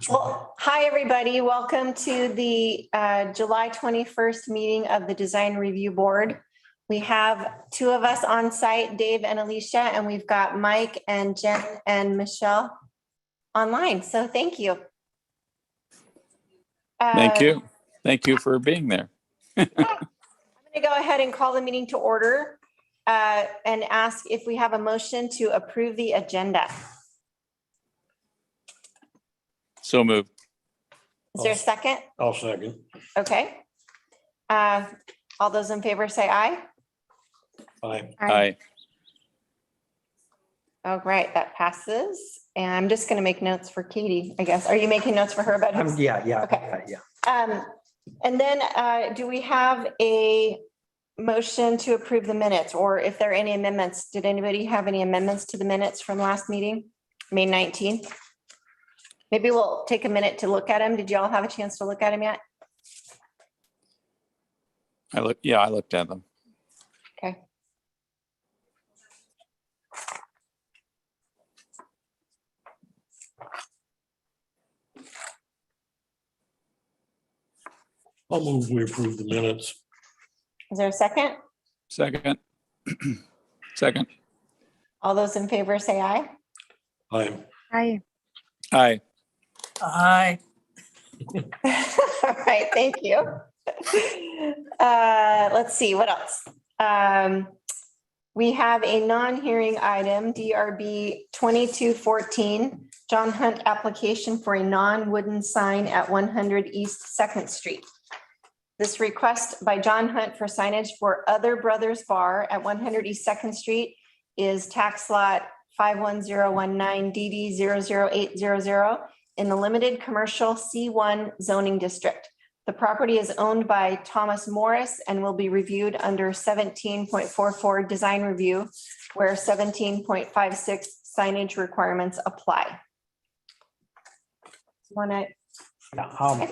Well, hi, everybody. Welcome to the July 21st meeting of the Design Review Board. We have two of us on site, Dave and Alicia, and we've got Mike and Jen and Michelle online. So thank you. Thank you. Thank you for being there. I'm going to go ahead and call the meeting to order and ask if we have a motion to approve the agenda. So moved. Is there a second? I'll second. Okay. All those in favor say aye. Aye. Aye. Oh, right, that passes. And I'm just going to make notes for Katie, I guess. Are you making notes for her about who's? Yeah. Okay. And then do we have a motion to approve the minutes, or if there are any amendments? Did anybody have any amendments to the minutes from last meeting, May 19th? Maybe we'll take a minute to look at them. Did y'all have a chance to look at them yet? I looked at them. Okay. I'll move we approve the minutes. Is there a second? Second. Second. All those in favor say aye. Aye. Aye. Aye. Aye. All right, thank you. Let's see, what else? We have a non-hearing item, DRB 2214, John Hunt application for a non-wooden sign at 100 East 2nd Street. This request by John Hunt for signage for Other Brothers Bar at 100 East 2nd Street is tax lot 51019 DD 00800 in the limited commercial C1 zoning district. The property is owned by Thomas Morris and will be reviewed under 17.44 design review, where 17.56 signage requirements apply. Want to? I'll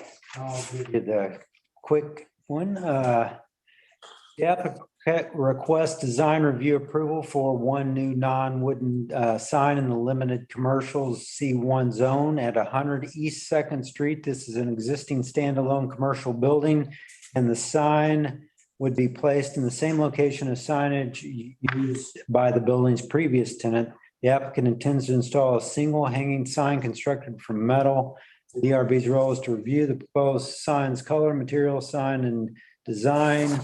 give you the quick one. The applicant requests design review approval for one new non-wooden sign in the limited commercial C1 zone at 100 East 2nd Street. This is an existing standalone commercial building, and the sign would be placed in the same location as signage used by the building's previous tenant. The applicant intends to install a single hanging sign constructed from metal. The DRB's role is to review the proposed sign's color, material, sign, and design.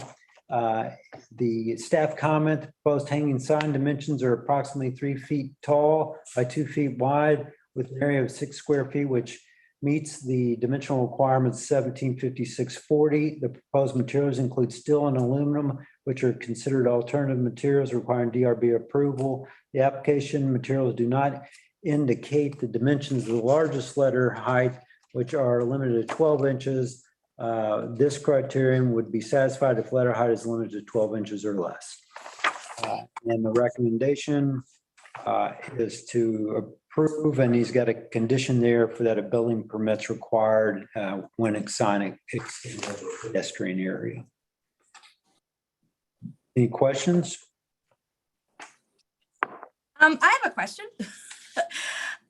The staff comment, the proposed hanging sign dimensions are approximately 3 feet tall by 2 feet wide with an area of 6 square feet, which meets the dimensional requirements 175640. The proposed materials include steel and aluminum, which are considered alternative materials requiring DRB approval. The application materials do not indicate the dimensions of the largest letter height, which are limited to 12 inches. This criterion would be satisfied if letter height is limited to 12 inches or less. And the recommendation is to approve, and he's got a condition there for that a building permit's required when extending the pedestrian area. Any questions? I have a question.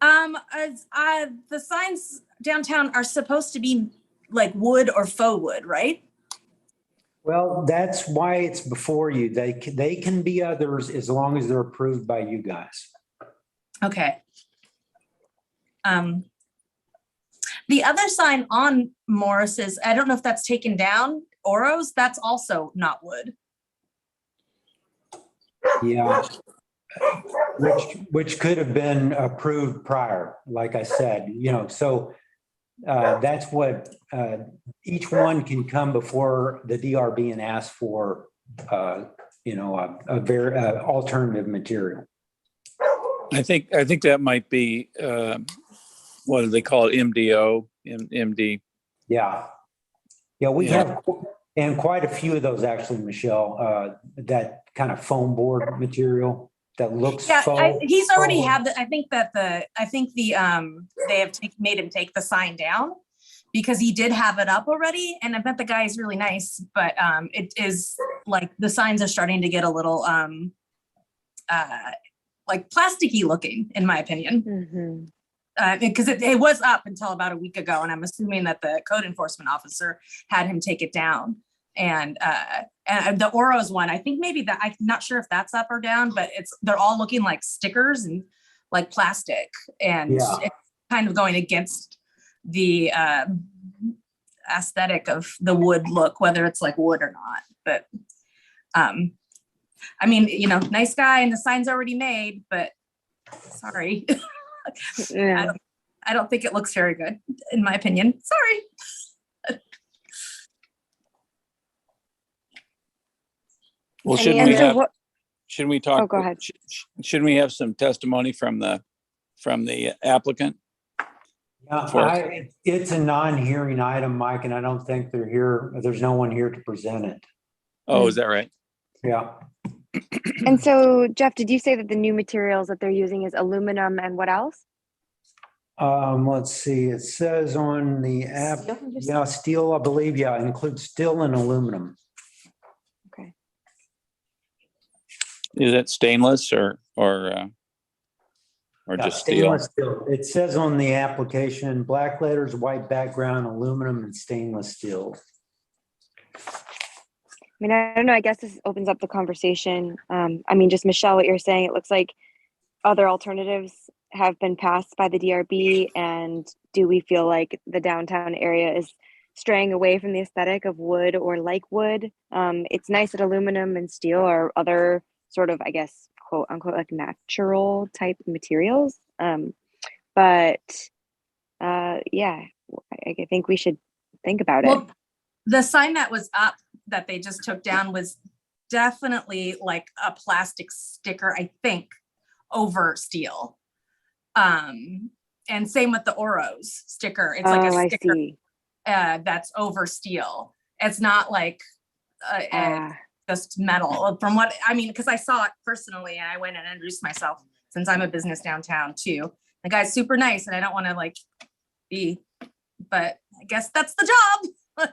The signs downtown are supposed to be like wood or faux wood, right? Well, that's why it's before you. They can be others as long as they're approved by you guys. Okay. The other sign on Morris's, I don't know if that's taken down, Oro's, that's also not wood. Yeah. Which could have been approved prior, like I said, so that's what each one can come before the DRB and ask for, a very alternative material. I think that might be, what do they call it? MDO, MD. Yeah. Yeah, we have, and quite a few of those actually, Michelle, that kind of foam board material that looks. Yeah, he's already had the, I think they have made him take the sign down because he did have it up already. And I bet the guy is really nice, but it is like the signs are starting to get a little like plasticky looking, in my opinion. Mm-hmm. because it was up until about a week ago, and I'm assuming that the code enforcement officer had him take it down. And the Oros one, I think maybe that, I'm not sure if that's up or down, but they're all looking like stickers and like plastic, and Yeah. it's kind of going against the aesthetic of the wood look, whether it's like wood or not. But I mean, nice guy, and the sign's already made, but sorry. Yeah. I don't think it looks very good, in my opinion. Sorry. Well, Any shouldn't we other- have, what- shouldn't we talk? Oh, go ahead. Shouldn't we have some testimony from the applicant? Yeah, it's a non-hearing item, Mike, and I don't think they're here. There's no one here to present it. Oh, is that right? Yeah. And so, Jeff, did you say that the new materials that they're using is aluminum and what else? Let's see, it says on the app, Steel? yeah, steel, I believe, yeah, includes steel and aluminum. Okay. Is it stainless or Yeah, just steel? stainless steel. It says on the application, black letters, white background, aluminum and stainless steel. I mean, I don't know. I guess this opens up the conversation. I mean, just Michelle, what you're saying, it looks like other alternatives have been passed by the DRB. And do we feel like the downtown area is straying away from the aesthetic of wood or like wood? It's nice that aluminum and steel are other sort of, I guess, quote unquote, like natural type materials. But yeah, I think we should think about it. Well, the sign that was up that they just took down was definitely like a plastic sticker, I think, over steel. And same with the Oros sticker. It's like Oh, a I sticker see. that's over steel. It's not like Ah, just metal. From what I mean, because I saw it personally, and I went and introduced myself since I'm a business downtown too. The guy's super nice, and I don't want to like be, but I guess that's the job.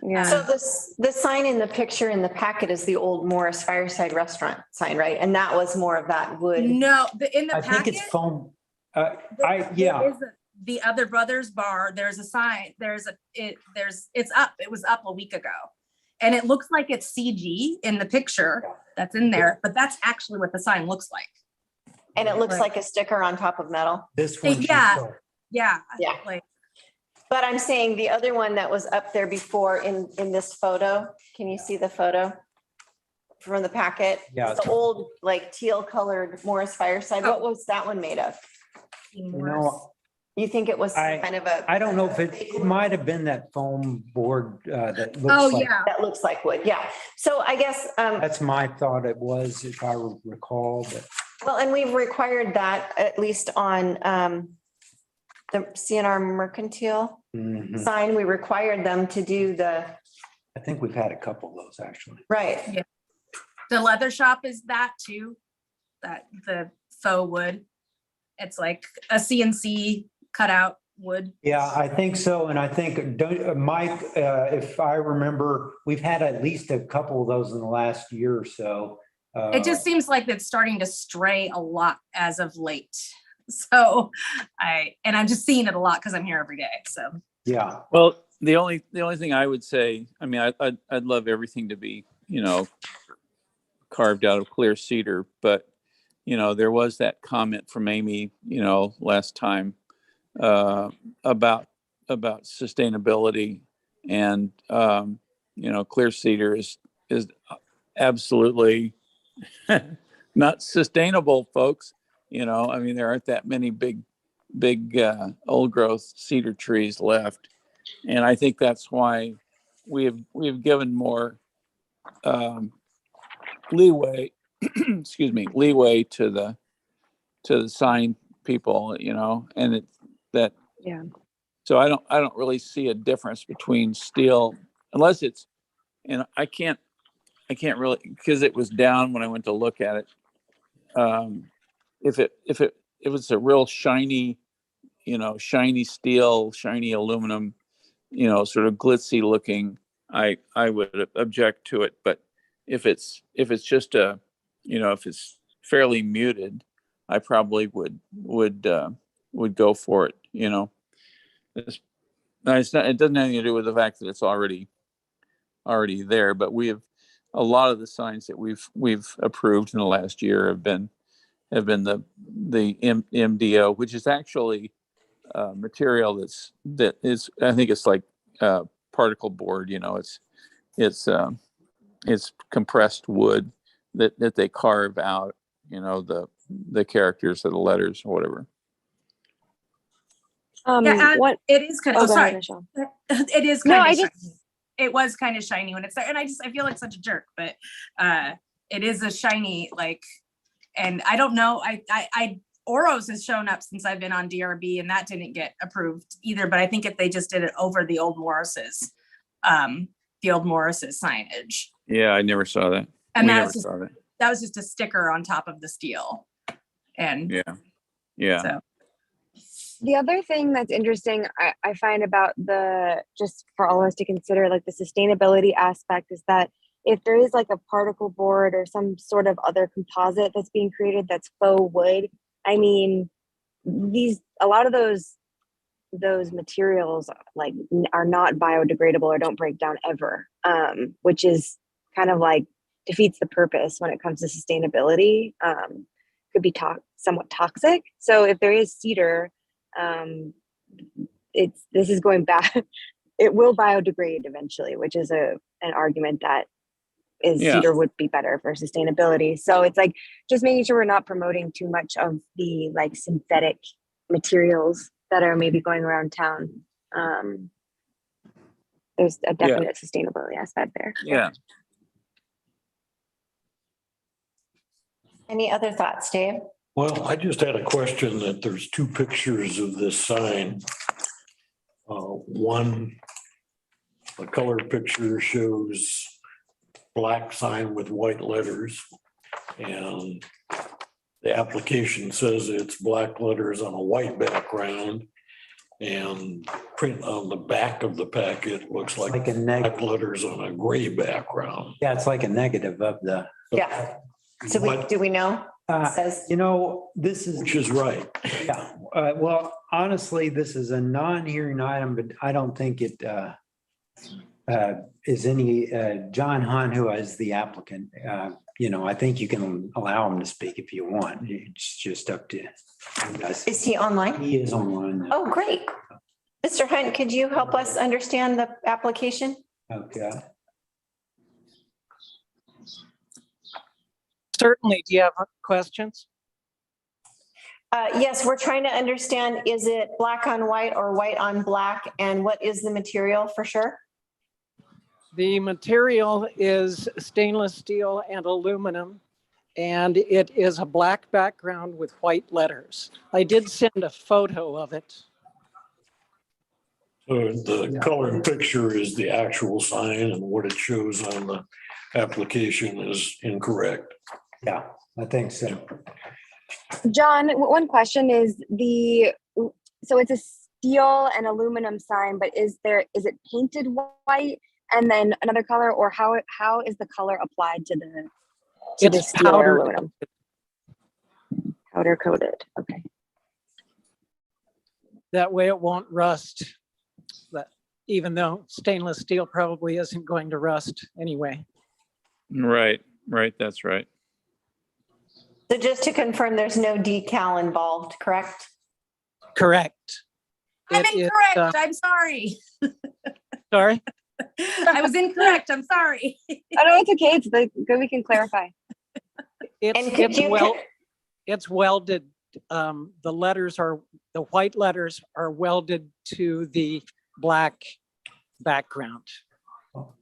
yeah. So the sign in the picture in the packet is the old Morris Fireside Restaurant sign, right? And that was more of that wood. No, in the I think packet. it's foam. there Yeah, is the Other Brothers Bar. There's a sign. It's up. It was up a week ago, and it looks like it's CG in the picture that's in there, but that's actually what the sign looks like. And it looks Right. like a sticker on top of metal. this one. she Yeah. saw. Yeah. Yeah. Like, But I'm saying the other one that was up there before in this photo, can you see the photo from the packet? Yeah. It's the old like teal colored Morris Fireside. What was that one made of? You know, You think it was I- kind of a? I don't know if it might have been that foam board that looks oh like. yeah. That looks like wood, yeah. So I guess, That's my thought it was, if I recall, but well, and we've required that at least on the CNR Mercantile mhm. sign. We required them to do I think we've had a couple of those actually. right. The leather shop is that too. That the faux wood. It's like a CNC cutout wood. Yeah, I think so. And I think, Mike, if I remember, we've had at least a couple of those in the last year or so. It just seems like it's starting to stray a lot as of late. So I'm just seeing it a lot because I'm here every day. So Yeah, Well, the only thing I would say, I mean, I'd love everything to be, carved out of clear cedar, but there was that comment from Amy, last time, about sustainability, and clear cedar is absolutely not sustainable, folks. I mean, there aren't that many big old growth cedar trees left, and I think that's why we've given more leeway leeway to the sign people, and that Yeah. so I don't really see a difference between steel, unless it's, and I can't really, because it was down when I went to look at it. If it's a real shiny, shiny steel, shiny aluminum, sort of glitzy looking, I would object to it. But if it's just if it's fairly muted, I probably would go for it, you know. It's not, it doesn't have anything to do with the fact that it's already there, but a lot of the signs that we've approved in the last year have been the MDO, which is actually material that is, I think it's like particle board, you know, it's compressed wood that they carve out, you know, the characters of the letters or whatever. Yeah, and What? it is kind of, Oh, oh, go ahead, sorry. Michelle. It is No, kind I of just- shiny. It was kind of shiny when it's there. And I feel like such a jerk, but it is a shiny, like, and I don't know, Oros has shown up since I've been on DRB and that didn't get approved either, but I think if they just did it over the old Morris's signage. Yeah, I never saw that. And We that never was just, saw that. that was just a sticker on top of the steel. And Yeah. so, The other thing that's interesting, I find about just for all of us to consider, like the sustainability aspect, is that if there is like a particle board or some sort of other composite that's being created that's faux wood, I mean, a lot of those materials like are not biodegradable or don't break down ever, which is kind of like defeats the purpose when it comes to sustainability. Could be somewhat toxic. So if there is cedar, this is going back. It will biodegrade eventually, which is an argument that cedar would be better for sustainability. So it's like just making sure we're not promoting too much of the like synthetic materials that are maybe going around town. There's a definite sustainability aspect there. Yeah. Any other thoughts, Dave? Well, I just had a question that there's two pictures of this sign. One, the color picture shows black sign with white letters. And the application says it's black letters on a white background. And print on the back of the packet looks like Like a black negative. letters on a gray background. Yeah, it's like a negative of the, Yeah. So What- do we know? It says, you know, this is. Which is right. Yeah, well, honestly, this is a non-hearing item, but I don't think it is any, John Hunt, who is the applicant, you know, I think you can allow him to speak if you want. It's just up to you guys. is he online? He is online. Now. Oh, great. Mr. Hunt, could you help us understand the application? Okay. Certainly. Do you have questions? Yes, we're trying to understand, is it black on white or white on black? And what is the material for sure? The material is stainless steel and aluminum, and it is a black background with white letters. I did send a photo of it. So the color picture is the actual sign and what it shows on the application is incorrect. Yeah, I think so. John, one question is so it's a steel and aluminum sign, but is it painted white and then another color, or how is the color applied to the It's steel or powder. aluminum? Powder coated. Okay. That way it won't rust. But even though stainless steel probably isn't going to rust anyway. Right. That's right. So just to confirm, there's no decal involved, correct? Correct. I'm It is, incorrect. I'm sorry. Sorry? I was incorrect. I'm sorry. Oh no, it's okay. It's good. We can clarify. And could It's you, it's welded. The white letters are welded to the black background.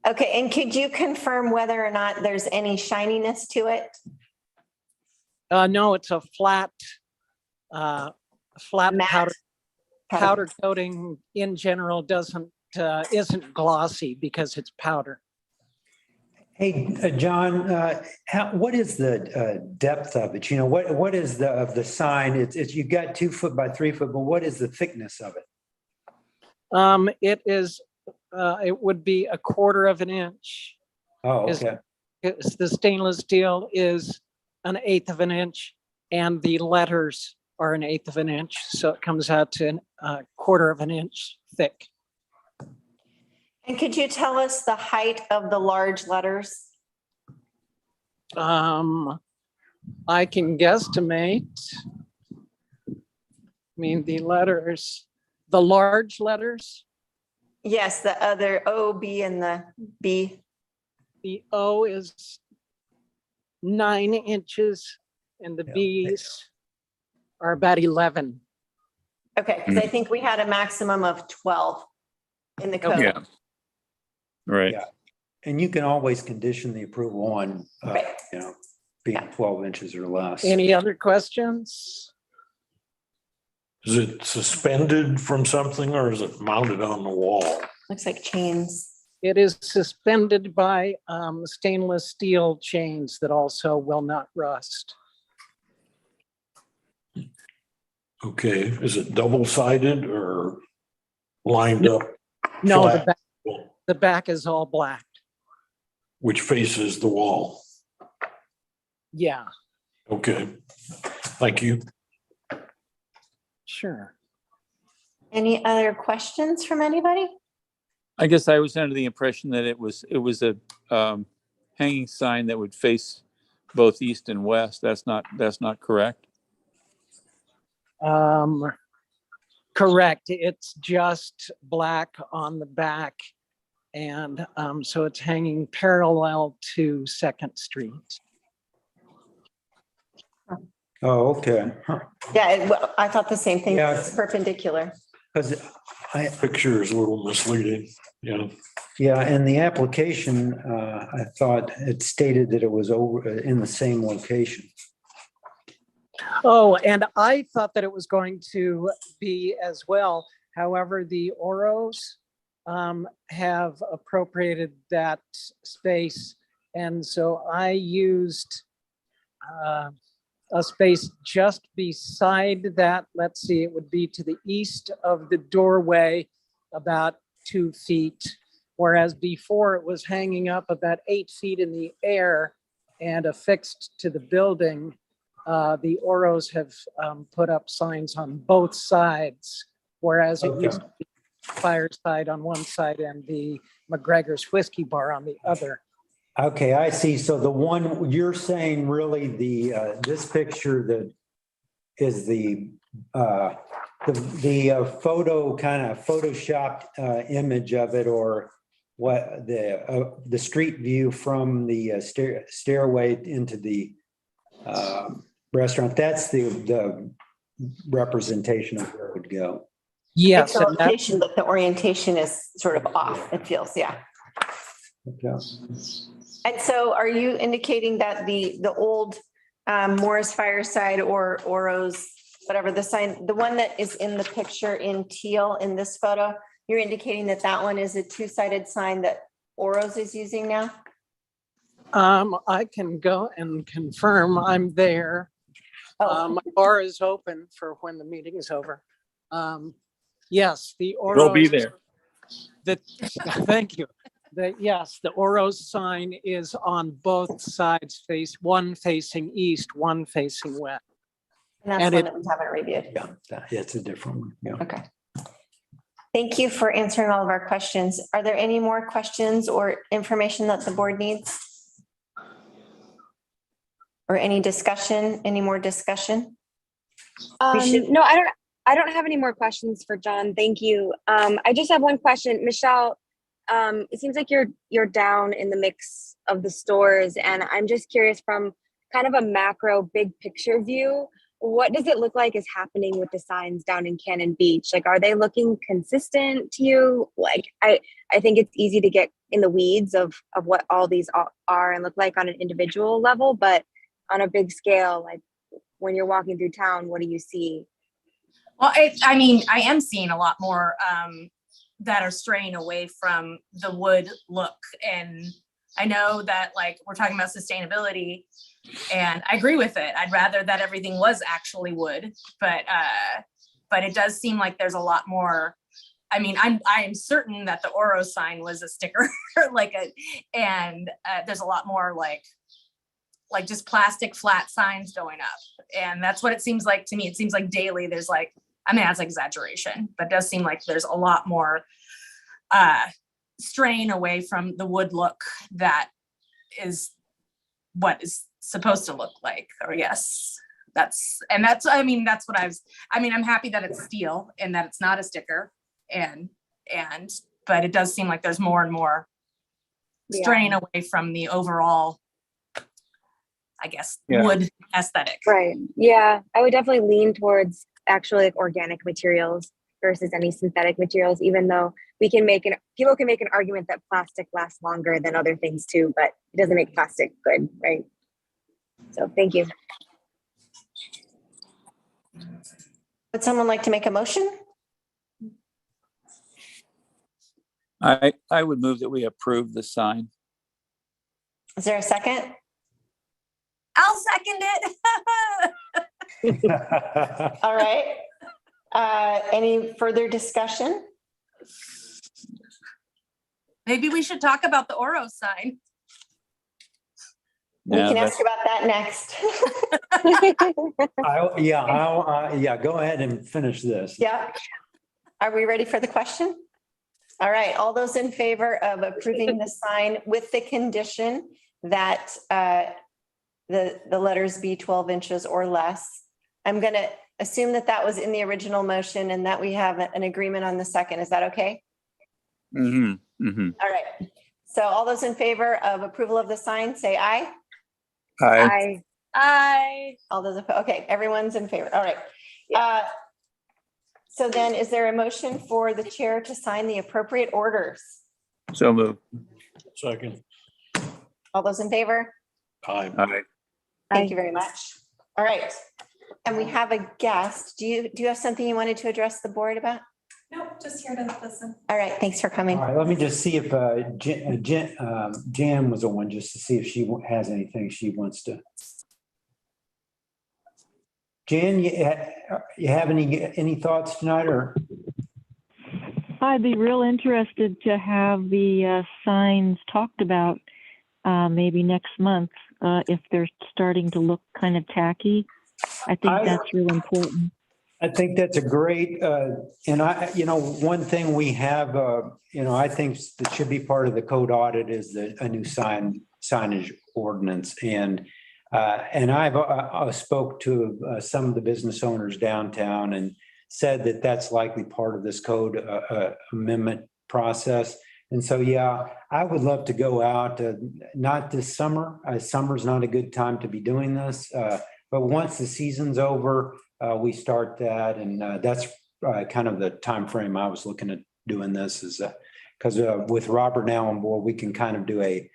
okay, and could you confirm whether or not there's any shininess to it? No, it's a flat Matte? powder coating in general isn't glossy because it's powder. Hey, John, what is the depth of it? You know, what is of the sign? It's you've got 2 foot by 3 foot, but what is the thickness of it? It would be 1/4 of an inch. Oh, Is- okay. The stainless steel is 1/8 of an inch, and the letters are 1/8 of an inch. So it comes out to a 1/4 of an inch thick. And could you tell us the height of the large letters? I can guesstimate. I mean, the letters, the large letters, Yes, the other O, B, and the B. the O is 9 inches and the Yeah. B's are about 11. Okay, because I think we had a maximum of 12 in the code. Yeah. Right. Yeah. And you can always condition the approval on, Right. being Yeah. 12 inches or less. Any other questions? Is it suspended from something or is it mounted on the wall? Looks like chains. It is suspended by stainless steel chains that also will not rust. Okay, is it double-sided or lined No. up? No, flat, the back is all black. which faces the wall? Yeah, Okay, thank you. sure. Any other questions from anybody? I guess I was under the impression that it was a hanging sign that would face both east and west. That's not correct. Correct. It's just black on the back. And so it's hanging parallel to Second Street. Oh, okay. Yeah, well, I thought the same thing. Yeah. It's perpendicular. Because Picture is a little misleading, yeah, in the application, I thought it stated that it was over in the same location. Oh, and I thought that it was going to be as well. However, the Oros have appropriated that space. And so I used a space just beside that. Let's see, it would be to the east of the doorway, about 2 feet. Whereas before it was hanging up about 8 feet in the air and affixed to the building. The Oros have put up signs on both sides, whereas it used to be Fireside on one side and the McGregor's Whiskey Bar on the other. Okay, I see. So the one you're saying really this picture that is the photo kind of photoshopped image of it, or what the street view from the stairway into the restaurant. That's the representation of where it would go. Yes, It's the and that, location, but the orientation is sort of off, it feels, yeah. Okay. And so are you indicating that the old Morris Fireside or Oros, whatever the sign, the one that is in the picture in teal in this photo, you're indicating that that one is a two-sided sign that Oros is using now? I can go and confirm I'm there. Oh, My bar is open for when the meeting is over. Yes, the Oros. We'll be there. Thank you. Yes, the Oros sign is on both sides, one facing east, one facing west. and that's and one it- that we haven't reviewed. Yeah, it's a different one. Yeah. Okay. Thank you for answering all of our questions. Are there any more questions or information that the board needs? Or any discussion, any more discussion? We should- No, I don't have any more questions for John. Thank you. I just have one question. Michelle, it seems like you're down in the mix of the stores, and I'm just curious from kind of a macro big picture view, what does it look like is happening with the signs down in Cannon Beach? Like, are they looking consistent to you? Like, I think it's easy to get in the weeds of what all these are and look like on an individual level, but on a big scale, like when you're walking through town, what do you see? Well, I mean, I am seeing a lot more that are straying away from the wood look. And I know that, like, we're talking about sustainability, and I agree with it. I'd rather that everything was actually wood, but it does seem like there's a lot more. I mean, I am certain that the Oro sign was a sticker, and there's a lot more like like just plastic flat signs going up. And that's what it seems like to me. It seems like daily there's like, I mean, that's exaggeration, but it does seem like there's a lot more straying away from the wood look that is what is supposed to look like, or yes, I mean, that's what I'm happy that it's steel and that it's not a sticker but it does seem like there's more and more straying away from the overall, I guess, wood aesthetic. Right. Yeah, I would definitely lean towards actually like organic materials versus any synthetic materials, even though people can make an argument that plastic lasts longer than other things too, but it doesn't make plastic good, right? So thank you. Would someone like to make a motion? I would move that we approve the sign. Is there a second? I'll second it. All right. Any further discussion? Maybe we should talk about the Oro sign. We Yeah, can that's- ask about that next. Go ahead and finish this. Yeah. Are we ready for the question? All right, all those in favor of approving the sign with the condition that the letters be 12 inches or less. I'm going to assume that that was in the original motion and that we have an agreement on the second. Is that okay? Mm-hmm, mm-hmm. All right. So all those in favor of approval of the sign, say aye. Aye. All those, okay, everyone's in favor. All right. So then is there a motion for the chair to sign the appropriate orders? So move. Second. All those in favor? Aye. Aye. Thank you very much. All right. And we have a guest. Do you have something you wanted to address the board about? Nope, just here to listen. All right, thanks for All coming. right, let me just see if Jan was the one, just to see if she has anything she wants to. Jan, you have any thoughts tonight, or? I'd be real interested to have the signs talked about maybe next month if they're starting to look kind of tacky. I think that's real important. I think that's a great, and one thing we have, I think that should be part of the code audit is a new signage ordinance. And I've spoke to some of the business owners downtown and said that that's likely part of this code amendment process. And so, yeah, I would love to go out, not this summer. Summer's not a good time to be doing this. But once the season's over, we start that. And that's kind of the time frame I was looking at doing this is because with Robert now on board, we can kind of do a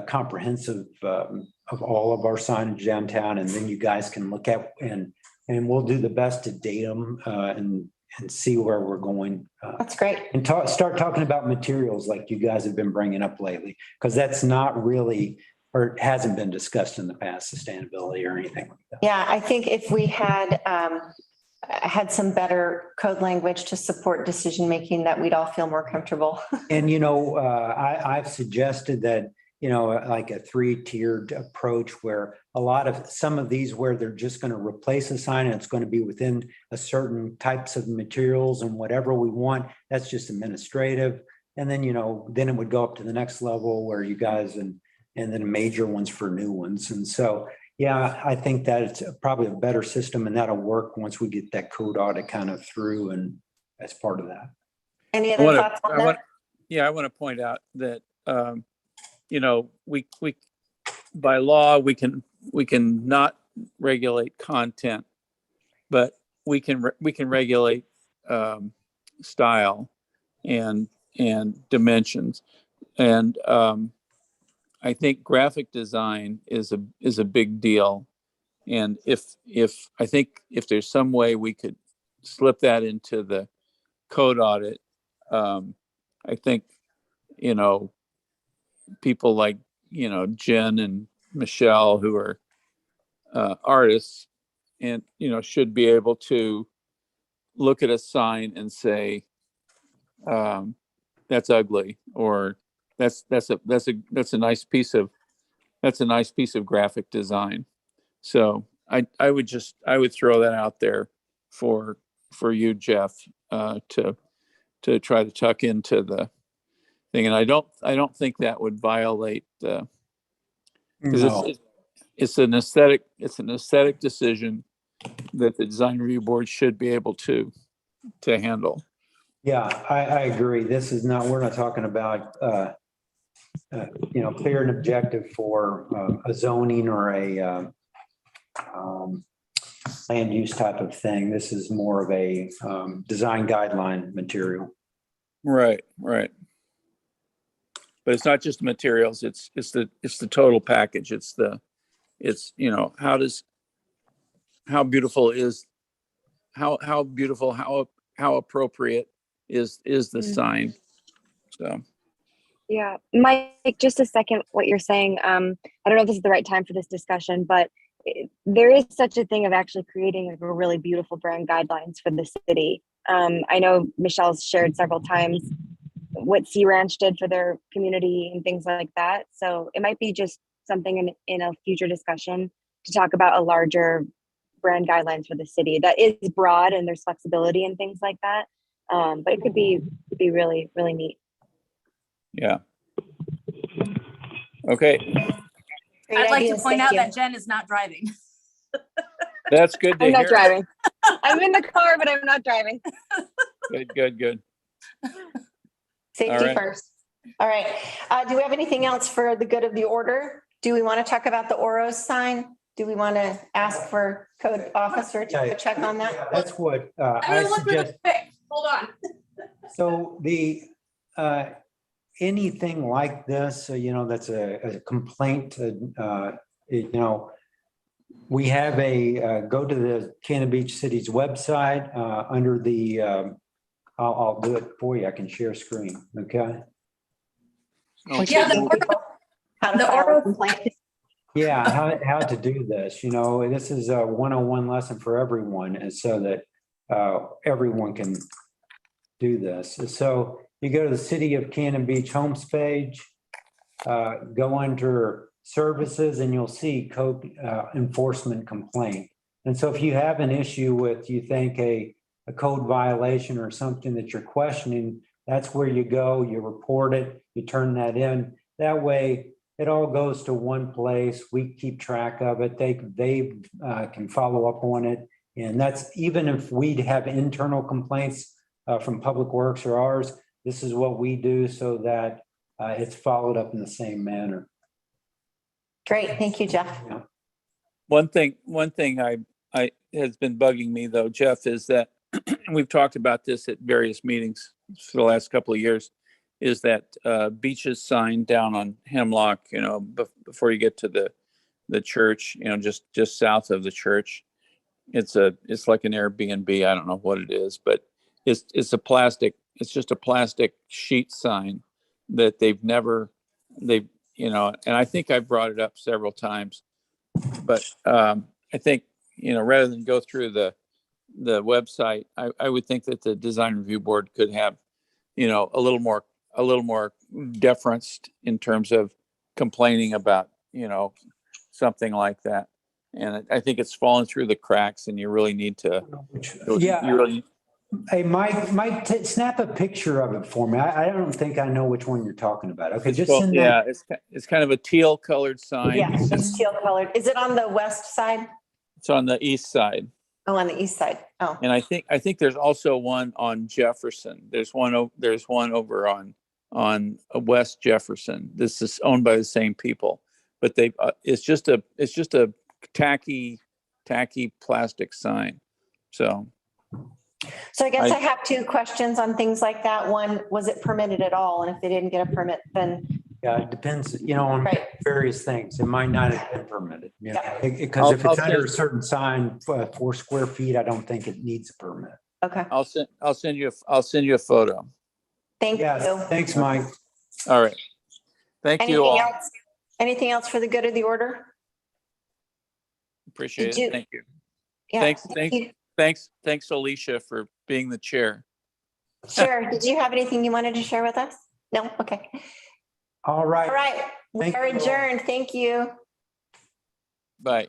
comprehensive of all of our signage downtown. And then you guys can look at and we'll do the best to date them and see where we're going. That's great. And start talking about materials like you guys have been bringing up lately, because that's not really, or it hasn't been discussed in the past, sustainability or anything like that. Yeah, I think if we had had some better code language to support decision-making, that we'd all feel more comfortable. And, I've suggested that, like a 3-tiered approach where some of these where they're just going to replace a sign and it's going to be within a certain types of materials and whatever we want, that's just administrative. And then, then it would go up to the next level where you guys and then major ones for new ones. And so, yeah, I think that it's probably a better system and that'll work once we get that code audit kind of through and as part of that. Any other thoughts on that? I want to point out that, we by law, we can not regulate content, but we can regulate style and dimensions. And I think graphic design is a big deal. And if there's some way we could slip that into the code audit, I think, people like, Jen and Michelle, who are artists and, should be able to look at a sign and say, that's ugly, or that's a nice piece of that's a nice piece of graphic design. So I would throw that out there for you, Jeff, to try to tuck into the thing. And I don't think that would violate because No. it's an aesthetic decision that the design review board should be able to handle. Yeah, I agree. This is not, we're not talking about, clear and objective for a zoning or a land use type of thing. This is more of a design guideline material. Right. But it's not just materials. It's the total package. How beautiful is how appropriate is the sign. So. Yeah, Mike, just a second, what you're saying. I don't know if this is the right time for this discussion, but there is such a thing of actually creating a really beautiful brand guidelines for the city. I know Michelle's shared several times what Sea Ranch did for their community and things like that. So it might be just something in a future discussion to talk about a larger brand guidelines for the city that is broad and there's flexibility and things like that. But it could be really, really neat. Yeah. Okay. Great I'd like to ideas, point thank out you. that Jen is not driving. That's good to I'm not hear. driving. I'm in the car, but I'm not driving. Good. Safety All right. first. All right. Do we have anything else for the good of the order? Do we want to talk about the Oros sign? Do we want to ask for code officer to check on that? That's what I'm I gonna look for suggest. the pic. Hold on. So the, anything like this, that's a complaint, we have go to the Cannon Beach City's website, under the, I'll do it for you. I can share screen. Okay. Yeah, How to the file a Oros- complaint. Yeah, how to do this, this is a 101 lesson for everyone, and so that everyone can do this. So you go to the City of Cannon Beach Homes page, go under services, and you'll see code enforcement complaint. And so if you have an issue with, you think a code violation or something that you're questioning, that's where you go, you report it, you turn that in. That way, it all goes to one place. We keep track of it. They can follow up on it. And that's even if we have internal complaints from Public Works or ours, this is what we do so that it's followed up in the same manner. Great, thank you, Jeff. Yeah. One thing I has been bugging me though, Jeff, is that we've talked about this at various meetings for the last couple of years, is that beaches sign down on Hemlock, before you get to the church, just south of the church. It's like an Airbnb. I don't know what it is, but it's just a plastic sheet sign that and I think I've brought it up several times, but I think, rather than go through the website, I would think that the design review board could have, a little more deference in terms of complaining about, something like that. And I think it's fallen through the cracks, and you really need to. Yeah. Hey, Mike, snap a picture of it for me. I don't think I know which one you're talking about. Okay, just send that. Yeah, it's kind of a teal colored sign. Yeah, it's teal colored. Is it on the west side? It's on the east side. Oh, on the east side. Oh, And I think there's also one on Jefferson. There's one over on West Jefferson. This is owned by the same people, but it's just a tacky plastic sign. So I guess I have two questions on things like that. One, was it permitted at all? And if they didn't get a permit, then Yeah, it depends, on Right. various things. It might not have been permitted. Yeah. Because if I'll it's under send- a certain sign, 4 square feet, I don't think it needs a permit. okay. I'll send you a photo. Thank Yeah, you. thanks, Mike. All right. Thank you all. Anything else for the good of the order? Appreciate Did you- it. Thank you. Yeah. Thanks. thank you. Thanks, Alicia, for being the chair. Sure. Did you have anything you wanted to share with us? No? Okay. All right. All right. We Thank are you all. adjourned. Thank you. Bye.